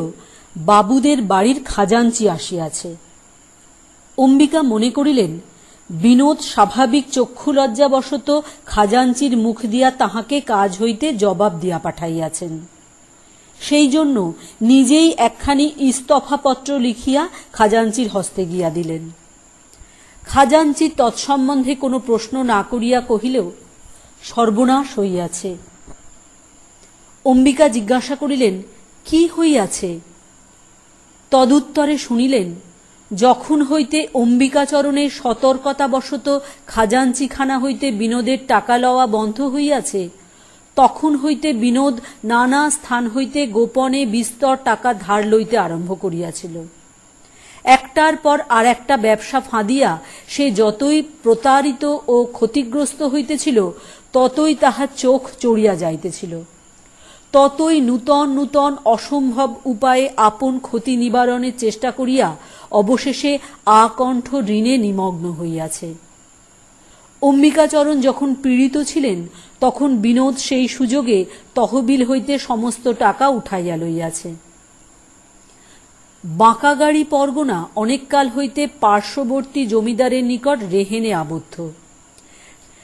বাবুদের বাড়ির খাজাঞ্চি আসিয়াছে। অম্বিকা মনে করিলেন, বিনোদ স্বাভাবিক চক্ষুলজ্জাবশত খাজাঞ্চির মুখ দিয়া তাহাকে কাজ হইতে জবাব দিয়া পাঠাইয়াছেন। সেই জন্য নিজেই একখানি ইস্তফাপত্র লিখিয়া খাজাঞ্চির হস্তে গিয়া দিলেন। খাজাঞ্চি তৎসম্বন্ধে কোনো প্রশ্ন না করিয়া কহিল, সর্বনাশ হইয়াছে। অম্বিকা জিজ্ঞাসা করিলেন, কি হইয়াছে? তদুত্তরে শুনিলেন, যখন হইতে অম্বিকাচরণের সতর্কতাবশত খাজাঞ্চিখানা হইতে বিনোদের টাকা লওয়া বন্ধ হইয়াছে, তখন হইতে বিনোদ নানা স্থান হইতে গোপনে বিস্তর টাকা ধার লইতে আরম্ভ করিয়াছিল। একটার পর আর একটা ব্যবসা ফাঁদিয়া সে যতই প্রতারিত ও ক্ষতিগ্রস্ত হইতেছিল, ততই তাহার চোখ চড়িয়া যাইতেছিল, ততই নূতন নূতন অসম্ভব উপায়ে আপন ক্ষতি নিবারণের চেষ্টা করিয়া অবশেষে আকণ্ঠ ঋণে নিমগ্ন হইয়াছে। অম্বিকাচরণ যখন পীড়িত ছিলেন, তখন বিনোদ সেই সুযোগে তহবিল হইতে সমস্ত টাকা উঠাইয়া লইয়াছে। বাঁকাগাড়ি পরগনা অনেককাল হইতে পার্শ্ববর্তী জমিদারের নিকট রেহেনে আবদ্ধ।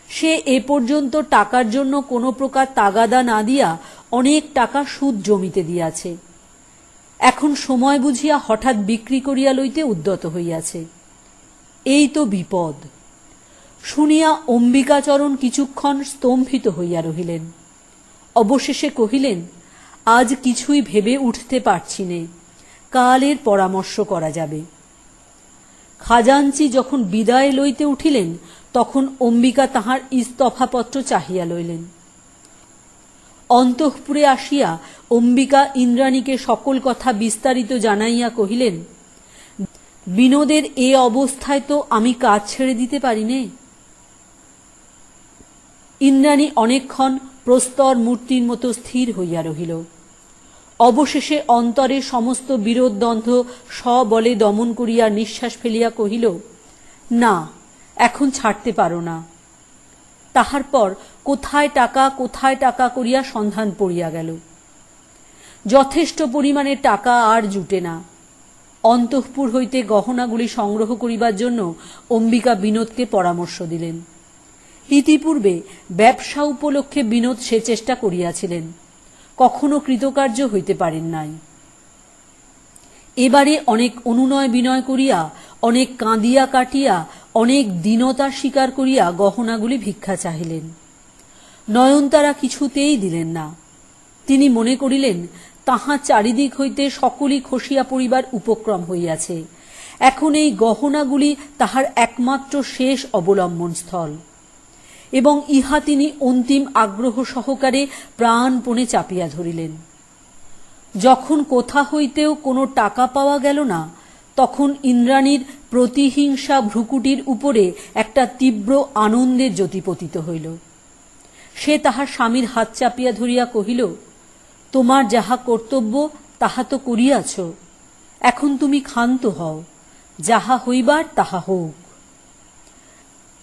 সে এ পর্যন্ত টাকার জন্য কোনো প্রকার তাগাদা না দিয়া অনেক টাকা সুদ জমিতে দিয়াছে। এখন সময় বুঝিয়া হঠাৎ বিক্রি করিয়া লইতে উদ্যত হইয়াছে। এই তো বিপদ। শুনিয়া অম্বিকাচরণ কিছুক্ষণ স্তম্ভিত হইয়া রহিলেন। অবশেষে কহিলেন, আজ কিছুই ভেবে উঠতে পারছি নে, কালের পরামর্শ করা যাবে। খাজাঞ্চি যখন বিদায় লইতে উঠিলেন, তখন অম্বিকা তাহার ইস্তফাপত্র চাহিয়া লইলেন। অন্তঃপুরে আসিয়া অম্বিকা ইন্দ্রাণীকে সকল কথা বিস্তারিত জানাইয়া কহিলেন, বিনোদের এ অবস্থায় তো আমি কাজ ছেড়ে দিতে পারি নে। ইন্দ্রাণী অনেকক্ষণ প্রস্তর মূর্তির মতো স্থির হইয়া রহিল। অবশেষে অন্তরে সমস্ত বিরোধ দ্বন্দ্ব সবলে দমন করিয়া নিঃশ্বাস ফেলিয়া কহিল, না, এখন ছাড়তে পারো না। তাহার পর কোথায় টাকা করিয়া সন্ধান পড়িয়া গেল। যথেষ্ট পরিমাণে টাকা আর জুটে না। অন্তঃপুর হইতে গহনাগুলি সংগ্রহ করিবার জন্য অম্বিকা বিনোদকে পরামর্শ দিলেন। ইতিপূর্বে ব্যবসা উপলক্ষে বিনোদ সে চেষ্টা করিয়াছিলেন, কখনো কৃতকার্য হইতে পারেন নাই। এবারে অনেক অনুনয় বিনয় করিয়া, অনেক কাঁদিয়া কাটিয়া, অনেক দীনতা স্বীকার করিয়া গহনাগুলি ভিক্ষা চাহিলেন। নয়নতারা কিছুতেই দিলেন না। তিনি মনে করিলেন, তাহার চারিদিক হইতে সকলই খসিয়া পড়িবার উপক্রম হইয়াছে। এখন এই গহনাগুলি তাহার একমাত্র শেষ অবলম্বন স্থল, এবং ইহা তিনি অন্তিম আগ্রহ সহকারে প্রাণপণে চাপিয়া ধরিলেন। যখন কোথা হইতেও কোনো টাকা পাওয়া গেল না, তখন ইন্দ্রাণীর প্রতিহিংসা ভ্রুকুটির উপরে একটা তীব্র আনন্দের জ্যোতি পতিত হইল। সে তাহার স্বামীর হাত চাপিয়া ধরিয়া কহিল, তোমার যাহা কর্তব্য তাহা তো করিয়াছ, এখন তুমি ক্ষান্ত হও, যাহা হইবার তাহা হোক।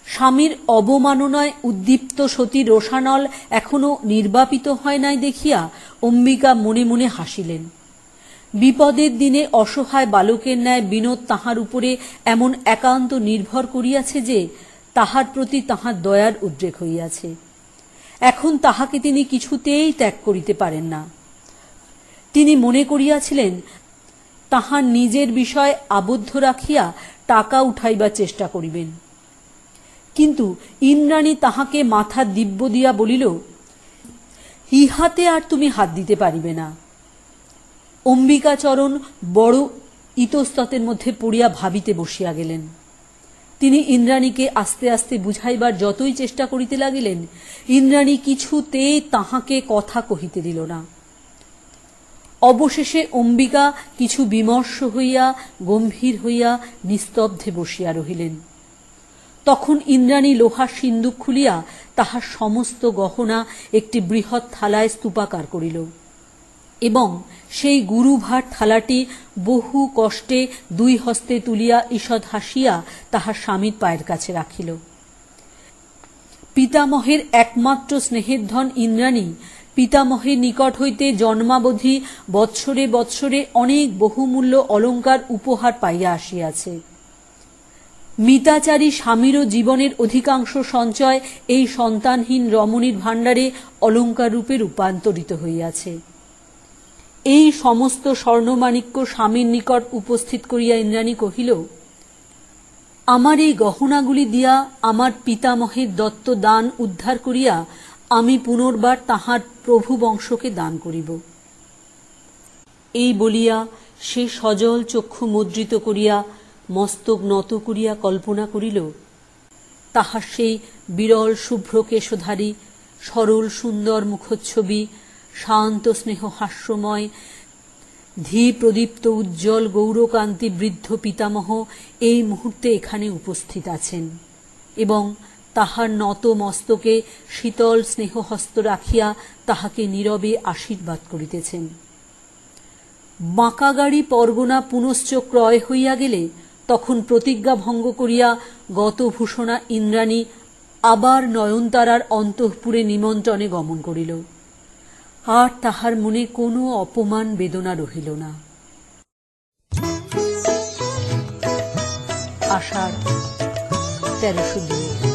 স্বামীর অবমাননায় উদ্দীপ্ত সতী রোষানল এখনো নির্বাপিত হয় নাই দেখিয়া অম্বিকা মনে মনে হাসিলেন। বিপদের দিনে অসহায় বালকের ন্যায় বিনোদ তাহার উপরে এমন একান্ত নির্ভর করিয়াছে যে তাহার প্রতি তাহার দয়ার উদ্রেক হইয়াছে। এখন তাহাকে তিনি কিছুতেই ত্যাগ করিতে পারেন না। তিনি মনে করিয়াছিলেন, তাহার নিজের বিষয় আবদ্ধ রাখিয়া টাকা উঠাইবার চেষ্টা করিবেন। কিন্তু ইন্দ্রাণী তাহাকে মাথা দিব্য দিয়া বলিল, ইহাতে আর তুমি হাত দিতে পারিবে না। অম্বিকাচরণ বড় ইতস্ততের মধ্যে পড়িয়া ভাবিতে বসিয়া গেলেন। তিনি ইন্দ্রাণীকে আস্তে আস্তে বুঝাইবার যতই চেষ্টা করিতে লাগিলেন, ইন্দ্রাণী কিছুতেই তাহাকে কথা কহিতে দিল না। অবশেষে অম্বিকা কিছু বিমর্ষ হইয়া গম্ভীর হইয়া নিস্তব্ধে বসিয়া রহিলেন। তখন ইন্দ্রাণী লোহার সিন্দুক খুলিয়া তাহার সমস্ত গহনা একটি বৃহৎ থালায় স্তূপাকার করিল এবং সেই গুরুভার থালাটি বহু কষ্টে দুই হস্তে তুলিয়া ঈষৎ হাসিয়া তাহার স্বামীর পায়ের কাছে রাখিল। পিতামহের একমাত্র স্নেহের ধন ইন্দ্রাণী পিতামহের নিকট হইতে জন্মাবধি বৎসরে বৎসরে অনেক বহুমূল্য অলঙ্কার উপহার পাইয়া আসিয়াছে। মিতাচারী স্বামীরও জীবনের অধিকাংশ সঞ্চয় এই সন্তানহীন রমণীর ভাণ্ডারে অলঙ্কার রূপে রূপান্তরিত হইয়াছে। এই সমস্ত স্বর্ণমাণিক্য স্বামীর নিকট উপস্থিত করিয়া ইন্দ্রাণী কহিল, আমার এই গহনাগুলি দিয়া আমার পিতামহের দত্ত দান উদ্ধার করিয়া আমি পুনর্বার তাহার প্রভু বংশকে দান করিব। এই বলিয়া সে সজল চক্ষু মুদ্রিত করিয়া মস্তক নত করিয়া কল্পনা করিল, তাহার সেই বিরল শুভ্র কেশধারী সরল সুন্দর মুখচ্ছবি, শান্ত স্নেহ হাস্যময় ধী প্রদীপ্ত উজ্জ্বল গৌরকান্তি বৃদ্ধ পিতামহ এই মুহূর্তে এখানে উপস্থিত আছেন এবং তাহার নত মস্তকে শীতল স্নেহহস্ত রাখিয়া তাহাকে নীরবে আশীর্বাদ করিতেছেন। বাঁকাগাড়ি পরগনা পুনশ্চ ক্রয় হইয়া গেলে তখন প্রতিজ্ঞা ভঙ্গ করিয়া গতভূষণা ইন্দ্রাণী আবার নয়নতারার অন্তঃপুরে নিমন্ত্রণে গমন করিল। আর তাহার মনে কোনো অপমান বেদনা রহিল না। আষাঢ় 1302।